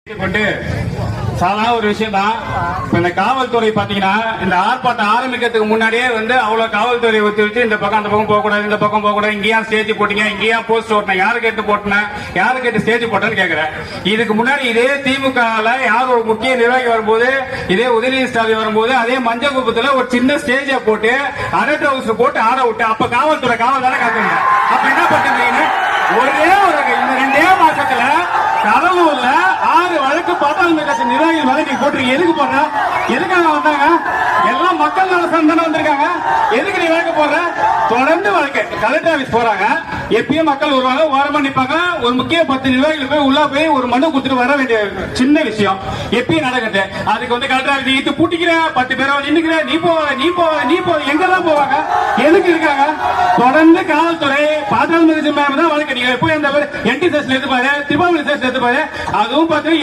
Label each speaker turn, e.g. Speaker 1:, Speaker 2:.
Speaker 1: கொண்டு சாதாரண ஒரு விஷயம் தான். இந்த காவல்துறை பாத்தீங்கன்னா இந்த ஆர்ப்பாட்டம் ஆரம்பிக்கிறதுக்கு முன்னாடியே அவ்வளவு காவல்துறை ஒத்துழைச்சு இந்த பக்கம் அந்த பக்கம் போக கூடாது, இந்த பக்கம் போக கூடாது, இங்கேயா ஸ்டேஜ் போட்டீங்க, இங்கேயா போஸ்ட் ஓட்டின, யாரு கேட்டு போட்டினேன், யாரு கேட்டு ஸ்டேஜ் போட்டேன்னு கேக்குறேன். இதுக்கு முன்னாடி இதே திமுக யார் ஒரு முக்கிய நிர்வாகி வரும்போது, இதே உதயநிதி ஸ்டாலின் வரும்போது அதே மஞ்சள் குப்பத்துல ஒரு சின்ன ஸ்டேஜ போட்டு அடட் ஹவுஸ் போட்டு ஆட விட்டு அப்ப காவல்துறை காவல் தானே காத்துங்க. அப்ப என்ன பண்ணுறீங்க? ஒரே ஒரு இந்த 2 மாசத்துல கடலூர்ல 6 வழக்கு பாட்டாளி கட்சி நிர்வாகிகள் மேல நீங்க போட்டிருக்கீங்க. எதுக்கு போடுற? எதுக்காக வந்தாங்க? எல்லாம் மக்கள் நல சந்தானே வந்திருக்காங்க. எதுக்கு நீ வழக்கு போடுற? தொடர்ந்து வழக்கு கலெக்டர் ஆபீஸ் போறாங்க. எப்பயும் மக்கள் வருவாங்க, ஓரமா நிப்பாங்க. ஒரு முக்கிய 10 நிர்வாகிகள் போய் உள்ள போய் ஒரு மனு கொடுத்துட்டு வர வேண்டிய சின்ன விஷயம் எப்பயும் நடக்குது. அதுக்கு கலெக்டர் ஆபீஸ் நீ பூட்டிக்கிற 10 பேரை நின்னுக்கிற, நீ போ எங்கெல்லாம் போவாங்க? எதுக்கு இருக்காங்க? தொடர்ந்து காவல்துறை பாட்டாளி கட்சி மேல தான் வழக்கு. நீங்க போய் அந்த என்டி ஸ்டேஷன் எடுத்து பாரு, திருப்பாவளி ஸ்டேஷன் எடுத்து பாரு, அதுவும் பார்த்து